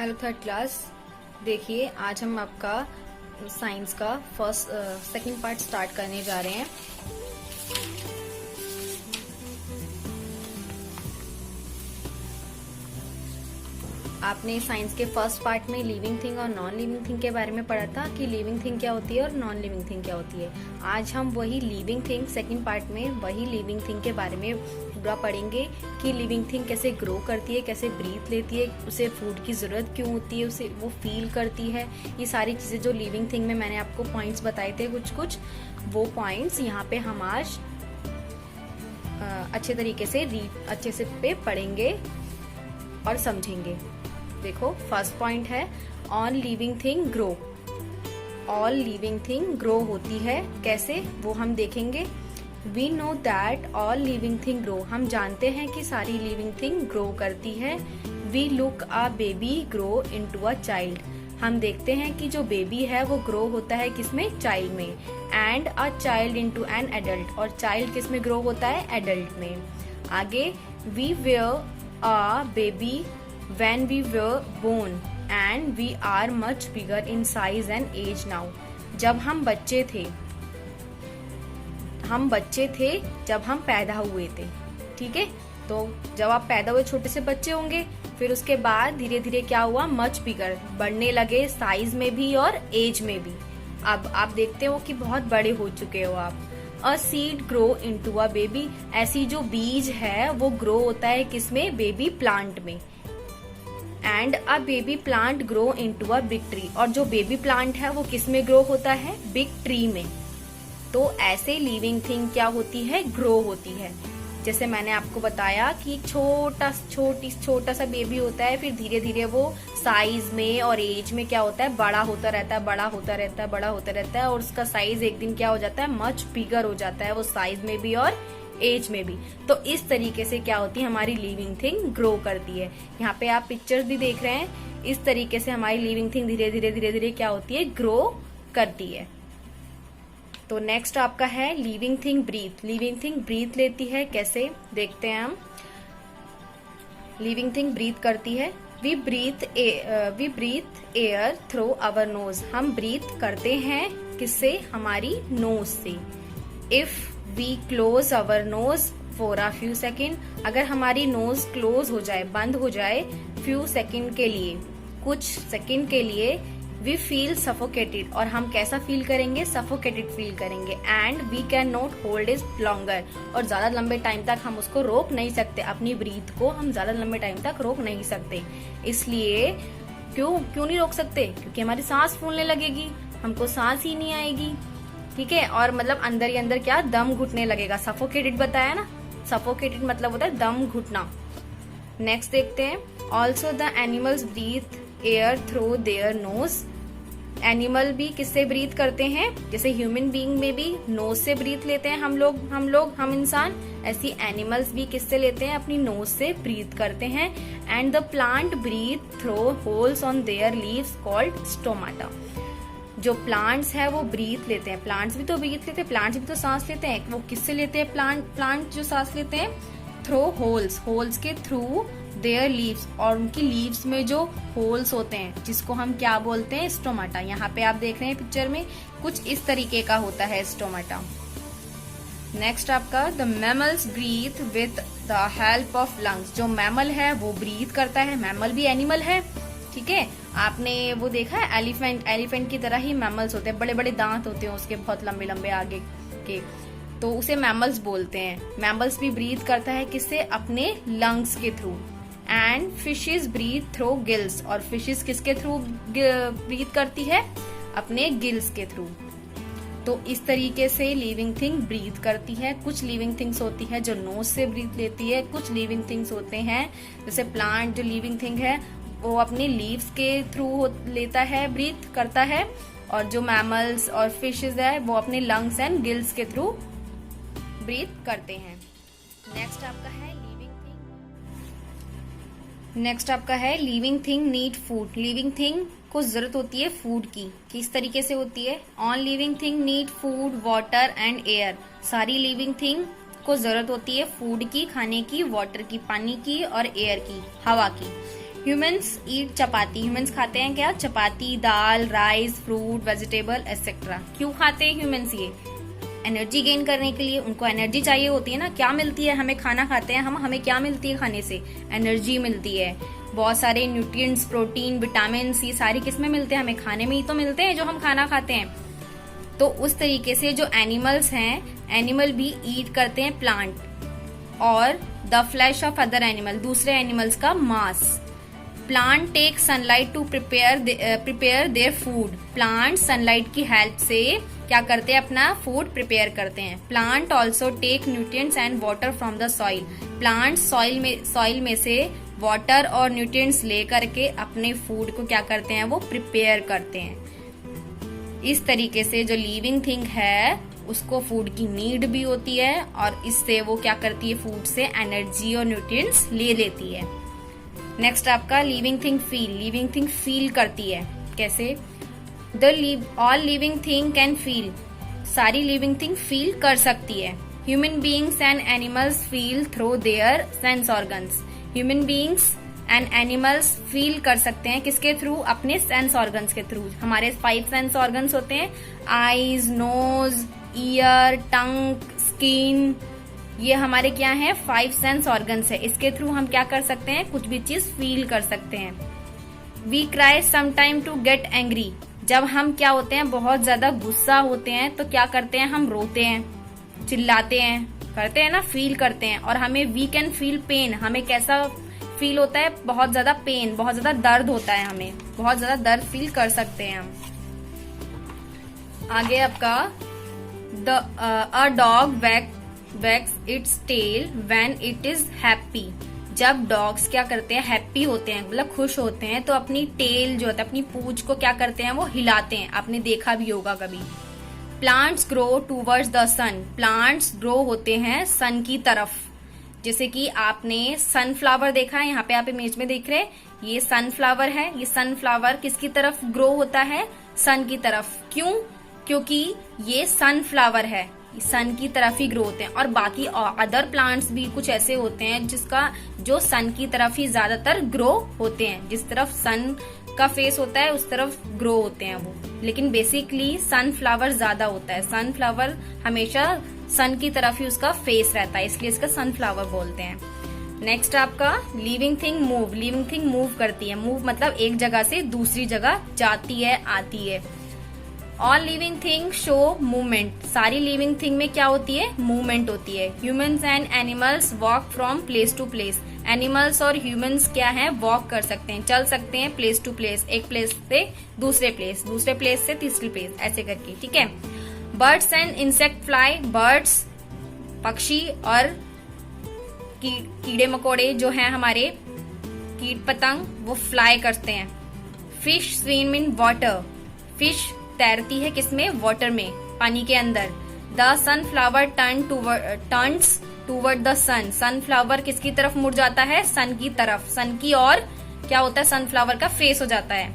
Hello third class. देखिए आज हम आपका साइंस का सेकंड पार्ट स्टार्ट करने जा रहे हैं। आपने साइंस के फर्स्ट पार्ट में लिविंग थिंग और नॉन लिविंग थिंग के बारे में पढ़ा था कि लिविंग थिंग क्या होती है और नॉन लिविंग थिंग क्या होती है। आज हम वही लिविंग थिंग सेकंड पार्ट में वही लिविंग थिंग के बारे में पूरा पढ़ेंगे कि लिविंग थिंग कैसे ग्रो करती है, कैसे ब्रीथ लेती है, उसे फूड की जरूरत क्यों होती है, उसे वो फील करती है। ये सारी चीजें जो लिविंग थिंग में मैंने आपको पॉइंट्स बताए थे कुछ वो पॉइंट्स यहाँ पे हम आज अच्छे तरीके से अच्छे से पे पढ़ेंगे और समझेंगे। देखो फर्स्ट पॉइंट है all living thing grow. All living thing grow होती है कैसे वो हम देखेंगे। We know that all living thing grow, हम जानते हैं कि सारी लिविंग थिंग ग्रो करती है। We look a baby grow into a child, हम देखते हैं कि जो बेबी है वो ग्रो होता है किसमें, चाइल्ड में। And a child into an adult, और चाइल्ड किसमें ग्रो होता है, एडल्ट में। आगे we were a baby when we were born and we are much bigger in size and age now, जब हम बच्चे थे जब हम पैदा हुए थे। ठीक है, तो जब आप पैदा हुए छोटे से बच्चे होंगे, फिर उसके बाद धीरे धीरे क्या हुआ, मच बिगर, बढ़ने लगे साइज में भी और एज में भी। अब आप देखते हो कि बहुत बड़े हो चुके हो आप। A seed grow into a baby, ऐसी जो बीज है वो ग्रो होता है किसमें, बेबी प्लांट में। And a baby plant grow into a big tree, और जो बेबी प्लांट है वो किस में ग्रो होता है, बिग ट्री में। तो ऐसे लिविंग थिंग क्या होती है, ग्रो होती है। जैसे मैंने आपको बताया कि छोटा सा बेबी होता है, फिर धीरे धीरे वो साइज में और एज में क्या होता है, बड़ा होता रहता है और उसका साइज एक दिन क्या हो जाता है, मच बिगर हो जाता है, वो साइज में भी और एज में भी। तो इस तरीके से क्या होती है, हमारी लिविंग थिंग ग्रो करती है। यहाँ पे आप पिक्चर्स भी देख रहे हैं, इस तरीके से हमारी लिविंग थिंग धीरे धीरे क्या होती है, ग्रो करती है। तो नेक्स्ट आपका है living thing breathe. Living thing breathe लेती है कैसे, देखते हैं हम। लिविंग थिंग ब्रीथ करती है, we breathe air through our nose, हम ब्रीथ करते हैं किससे, हमारी नोज से। If we close our nose for a few second, अगर हमारी नोज क्लोज हो जाए, बंद हो जाए फ्यू सेकेंड के लिए, कुछ सेकेंड के लिए, वी फील सफोकेटेड, और हम कैसा फील करेंगे, सफोकेटेड फील करेंगे। And we can not hold it longer, और ज्यादा लंबे टाइम तक हम उसको रोक नहीं सकते, अपनी ब्रीथ को हम ज्यादा लंबे टाइम तक रोक नहीं सकते। इसलिए क्यों नहीं रोक सकते, क्योंकि हमारी सांस फूलने लगेगी, हमको सांस ही नहीं आएगी। ठीक है, और मतलब अंदर ही अंदर क्या, दम घुटने लगेगा। सफोकेटेड बताया ना, सफोकेटेड मतलब होता है दम घुटना। नेक्स्ट देखते हैं, also the animals breathe air through their nose, animal भी किससे ब्रीथ करते हैं, जैसे ह्यूमन बीइंग में भी नोज से ब्रीथ लेते हैं हम इंसान, ऐसी एनिमल्स भी किससे लेते हैं, अपनी नोज से ब्रीथ करते हैं। And the plant breathe through holes on their leaves called stomata, जो प्लांट्स है वो ब्रीथ लेते हैं, प्लांट्स भी तो ब्रीथ लेते हैं, प्लांट्स भी तो सांस लेते हैं। वो किससे लेते हैं, प्लांट जो सांस लेते हैं, थ्रू होल्स के थ्रू देयर लीव्स, और उनकी लीव्स में जो होल्स होते हैं जिसको हम क्या बोलते हैं, स्टोमाटा। यहाँ पे आप देख रहे हैं पिक्चर में कुछ इस तरीके का होता है स्टोमाटा। नेक्स्ट आपका the mammals breathe with the help of lungs, जो मैमल है वो ब्रीथ करता है, मैमल भी एनिमल है। ठीक है, आपने वो देखा है एलिफेंट की तरह ही मैमल्स होते हैं, बड़े बड़े दांत होते हैं उसके, बहुत लंबे आगे के, तो उसे मैमल्स बोलते हैं। मैमल्स भी ब्रीथ करता है किससे, अपने लंग्स के थ्रू। And fishes breathe through gills, और फिशेस किसके थ्रू ब्रीथ करती है, अपने गिल्स के थ्रू। तो इस तरीके से लिविंग थिंग ब्रीथ करती है। कुछ लिविंग थिंग्स होती है जो नोज से ब्रीथ लेती है, कुछ लिविंग थिंग्स होते हैं जैसे प्लांट जो लिविंग थिंग है वो अपने लीव्स के थ्रू लेता है, ब्रीथ करता है, और जो मैमल्स और फिशेस है वो अपने लंग्स एंड गिल्स के थ्रू ब्रीथ करते हैं। नेक्स्ट आपका है living thing need food. Living thing को जरूरत होती है फूड की, किस तरीके से होती है, on living thing need food water and air, सारी लिविंग थिंग को जरूरत होती है फूड की, खाने की, वाटर की, पानी की, और एयर की, हवा की। ह्यूमंस ईट चपाती। ह्यूमंस खाते हैं क्या? चपाती, दाल, राइस, फ्रूट, वेजिटेबल एक्सेट्रा। क्यों खाते हैं ह्यूमंस ये? एनर्जी गेन करने के लिए। उनको एनर्जी चाहिए होती है ना। क्या मिलती है हमें? खाना खाते हैं हम, हमें क्या मिलती है खाने से? एनर्जी मिलती है। बहुत सारे न्यूट्रिएंट्स, प्रोटीन, विटामिन, ये सारे किसमें मिलते हैं? हमें खाने में ही तो मिलते हैं जो हम खाना खाते हैं। तो उस तरीके से जो एनिमल्स हैं, एनिमल भी ईट करते हैं प्लांट और the flesh of other animal, दूसरे एनिमल्स का मांस। Plant take sunlight to prepare their food. Plant sunlight की हेल्प से क्या करते हैं? अपना फूड प्रिपेयर करते हैं। Plant also take nutrients and water from the soil. Plant soil में से वाटर और न्यूट्रिएंट्स ले करके अपने फूड को क्या करते हैं? वो प्रिपेयर करते हैं। इस तरीके से जो लिविंग थिंग है उसको फूड की नीड भी होती है और इससे वो क्या करती है? फूड से एनर्जी और न्यूट्रिएंट्स ले लेती है। नेक्स्ट आपका living thing feel. Living thing feel करती है कैसे? All living thing can feel. सारी लिविंग थिंग फील कर सकती है। Human beings and animals feel through their sense organs. Human beings and animals feel कर सकते हैं किसके थ्रू? अपने सेंस ऑर्गन्स के थ्रू। हमारे 5 सेंस ऑर्गन्स होते हैं, आईज, नोज, ईयर, टंग, स्किन। ये हमारे क्या है? 5 सेंस ऑर्गन्स है। इसके थ्रू हम क्या कर सकते हैं? कुछ भी चीज फील कर सकते हैं। We cry sometime to get angry. जब हम क्या होते हैं? बहुत ज्यादा गुस्सा होते हैं तो क्या करते हैं? हम रोते हैं, चिल्लाते हैं, करते हैं ना, फील करते हैं। और हमें वी कैन फील पेन। हमें कैसा फील होता है? बहुत ज्यादा पेन, बहुत ज्यादा दर्द होता है। हमें बहुत ज्यादा दर्द फील कर सकते हैं हम। आगे आपका a dog wags its tail when it is happy. जब डॉग्स क्या करते हैं? हैप्पी होते हैं, मतलब खुश होते हैं, तो अपनी टेल जो होता है, अपनी पूंछ को क्या करते हैं? वो हिलाते हैं। आपने देखा भी होगा कभी। Plants grow towards the sun. Plants grow होते हैं सन की तरफ। जैसे कि आपने सनफ्लावर देखा है, यहाँ पे आप इमेज में देख रहे हैं, ये सनफ्लावर है। ये सनफ्लावर किसकी तरफ ग्रो होता है? सन की तरफ। क्यों? क्योंकि ये सनफ्लावर है, सन की तरफ ही ग्रो होते हैं। और बाकी अदर प्लांट्स भी कुछ ऐसे होते हैं जो सन की तरफ ही ज्यादातर ग्रो होते हैं। जिस तरफ सन का फेस होता है उस तरफ ग्रो होते हैं वो। लेकिन बेसिकली सनफ्लावर ज्यादा होता है। सनफ्लावर हमेशा सन की तरफ ही उसका फेस रहता है, इसलिए इसका सनफ्लावर बोलते हैं। नेक्स्ट आपका living thing move. Living thing move करती है। मूव मतलब एक जगह से दूसरी जगह जाती है, आती है। All living thing show movement. सारी लिविंग थिंग में क्या होती है? मूवमेंट होती है। Humans and animals walk from place to place. Animals और ह्यूमंस क्या है? वॉक कर सकते हैं, चल सकते हैं प्लेस टू प्लेस। एक प्लेस से दूसरे प्लेस, दूसरे प्लेस से तीसरी प्लेस, ऐसे करके, ठीक है। Birds and insect fly. Birds पक्षी और कीड़े मकोड़े जो हैं हमारे कीट पतंग, वो फ्लाई करते हैं। Fish swim in water. Fish तैरती है किसमें? वाटर में, पानी के अंदर। The sunflower turns toward the sun. Sunflower किसकी तरफ मुड़ जाता है? सन की तरफ। सन की और क्या होता है? सनफ्लावर का फेस हो जाता है।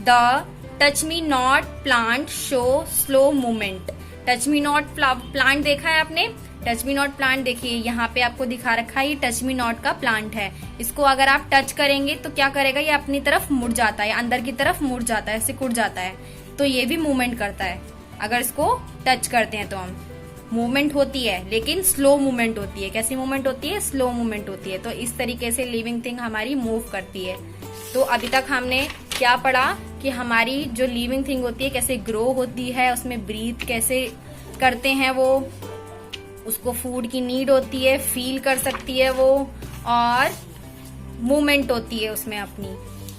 The touch me not plant show slow movement. Touch me not plant देखा है आपने? टच मी नॉट प्लांट देखिए, यहाँ पे आपको दिखा रखा है, ये टच मी नॉट का प्लांट है। इसको अगर आप टच करेंगे तो क्या करेगा? ये अपनी तरफ मुड़ जाता है, अंदर की तरफ मुड़ जाता है, सिकुड़ जाता है। तो ये भी मूवमेंट करता है अगर इसको टच करते हैं तो हम। मूवमेंट होती है लेकिन स्लो मूवमेंट होती है। कैसी मूवमेंट होती है? स्लो मूवमेंट होती है। तो इस तरीके से लिविंग थिंग हमारी मूव करती है। तो अभी तक हमने क्या पढ़ा कि हमारी जो लिविंग थिंग होती है कैसे ग्रो होती है, उसमें ब्रीथ कैसे करते हैं वो, उसको फूड की नीड होती है, फील कर सकती है वो, और मूवमेंट होती है उसमें अपनी।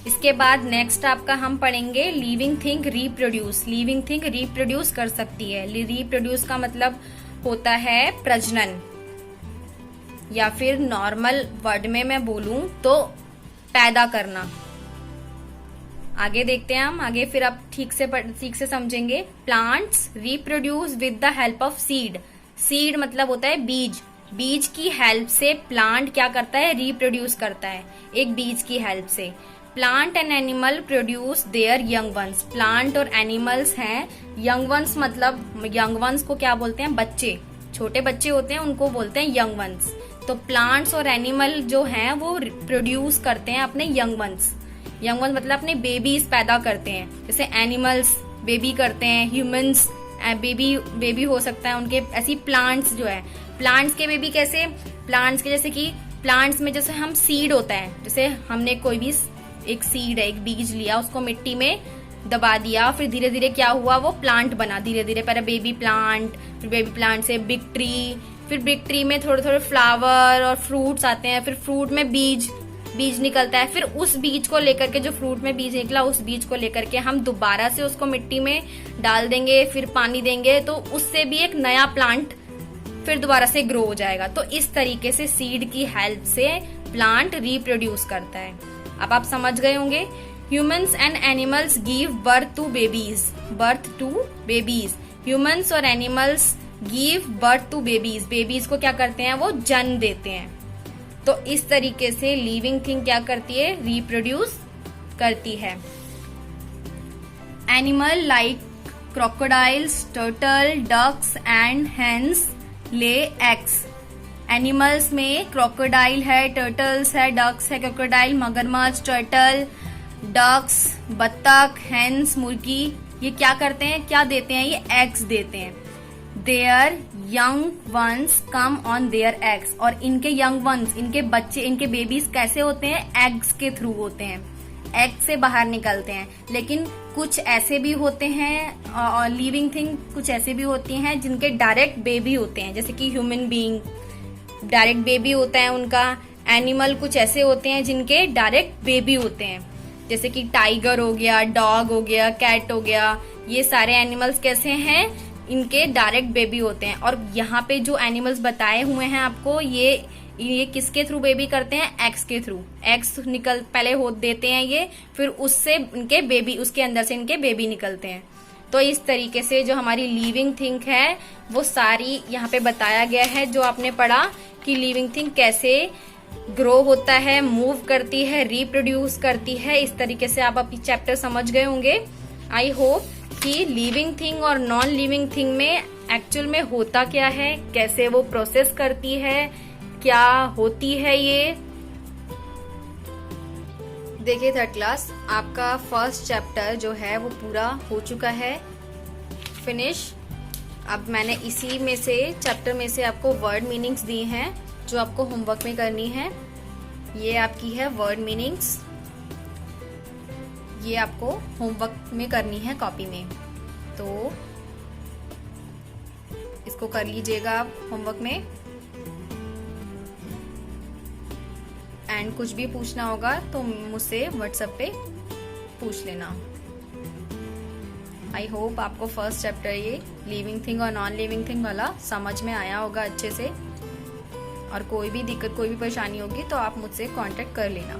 इसके बाद नेक्स्ट आपका हम पढ़ेंगे living thing reproduce. Living thing reproduce कर सकती है। रिप्रोड्यूस का मतलब होता है प्रजनन, या फिर नॉर्मल वर्ड में मैं बोलूं तो पैदा करना। आगे देखते हैं हम, आगे फिर आप ठीक से समझेंगे। Plants reproduce with the help of seed. Seed मतलब होता है बीज। बीज की हेल्प से प्लांट क्या करता है? रिप्रोड्यूस करता है, एक बीज की हेल्प से। Plant and animal produce their young ones. Plant और एनिमल्स हैं यंग वंस, मतलब यंग वंस को क्या बोलते हैं? बच्चे, छोटे बच्चे होते हैं उनको बोलते हैं यंग वंस। तो तो प्लांट्स और एनिमल जो हैं वो प्रोड्यूस करते हैं अपने यंग वंस मतलब अपने बेबीज पैदा करते हैं। जैसे एनिमल्स बेबी करते हैं, ह्यूमंस बेबी हो सकता है उनके। ऐसी प्लांट्स जो है, प्लांट्स के बेबी कैसे, प्लांट्स के जैसे कि प्लांट्स में जैसे हम सीड होता है, जैसे हमने कोई भी एक सीड है, एक बीज लिया, उसको मिट्टी में दबा दिया, फिर धीरे धीरे क्या हुआ, वो प्लांट बना। धीरे धीरे पहले बेबी प्लांट, फिर बेबी प्लांट से बिग ट्री, फिर बिग ट्री में थोड़े थोड़े फ्लावर और फ्रूट्स आते हैं, फिर फ्रूट में बीज निकलता है। फिर उस बीज को लेकर के, जो फ्रूट में बीज निकला, उस बीज को लेकर के हम दोबारा से उसको मिट्टी में डाल देंगे, फिर पानी देंगे, तो उससे भी एक नया प्लांट फिर दोबारा से ग्रो हो जाएगा। तो इस तरीके से सीड की हेल्प से प्लांट रिप्रोड्यूस करता है। अब आप समझ गए होंगे। Humans and animals give birth to babies. Humans और animals give birth to babies को क्या करते हैं, वो जन्म देते हैं। तो इस तरीके से लिविंग थिंग क्या करती है, रिप्रोड्यूस करती है। Animal like crocodiles, turtle, ducks and hens lay eggs. Animals में क्रोकोडाइल है, टर्टल्स है, डक्स है, क्रोकोडाइल मगरमच्छ, टर्टल, डक्स बत्तख, हेन्स मुर्गी, ये क्या करते हैं, क्या देते हैं, ये एग्स देते हैं। There young ones come on their eggs. और इनके यंग वंस, इनके बच्चे, इनके बेबीज कैसे होते हैं, एग्स के थ्रू होते हैं, एग से बाहर निकलते हैं। लेकिन कुछ ऐसे भी होते हैं लिविंग थिंग, कुछ ऐसे भी होती हैं जिनके डायरेक्ट बेबी होते हैं, जैसे कि ह्यूमन बीइंग डायरेक्ट बेबी होता है उनका। एनिमल कुछ ऐसे होते हैं जिनके डायरेक्ट बेबी होते हैं, जैसे कि टाइगर हो गया, डॉग हो गया, कैट हो गया। ये सारे एनिमल्स कैसे हैं, इनके डायरेक्ट बेबी होते हैं। और यहाँ पे जो एनिमल्स बताए हुए हैं आपको, ये किसके थ्रू बेबी करते हैं, एग्स के थ्रू। एग्स पहले हो देते हैं ये, फिर उससे इनके बेबी, उसके अंदर से इनके बेबी निकलते हैं। तो इस तरीके से जो हमारी लिविंग थिंग है वो सारी यहाँ पे बताया गया है, जो आपने पढ़ा कि लिविंग थिंग कैसे ग्रो होता है, मूव करती है, रिप्रोड्यूस करती है। इस तरीके से आप अपनी चैप्टर समझ गए होंगे। आई होप कि लिविंग थिंग और नॉन लिविंग थिंग में एक्चुअल में होता क्या है, कैसे वो प्रोसेस करती है, क्या होती है ये। देखिए थर्ड क्लास, आपका फर्स्ट चैप्टर जो है वो पूरा हो चुका है, फिनिश। अब मैंने इसी में से चैप्टर में से आपको वर्ड मीनिंग्स दी हैं जो आपको होमवर्क में करनी है। ये आपकी है वर्ड मीनिंग्स, ये आपको होमवर्क में करनी है कॉपी में, तो इसको कर लीजिएगा आप होमवर्क में। एंड कुछ भी पूछना होगा तो मुझसे व्हाट्सएप पे पूछ लेना। आई होप आपको फर्स्ट चैप्टर ये लिविंग थिंग और नॉन लिविंग थिंग वाला समझ में आया होगा अच्छे से। और कोई भी दिक्कत, कोई भी परेशानी होगी तो आप मुझसे कांटेक्ट कर लेना।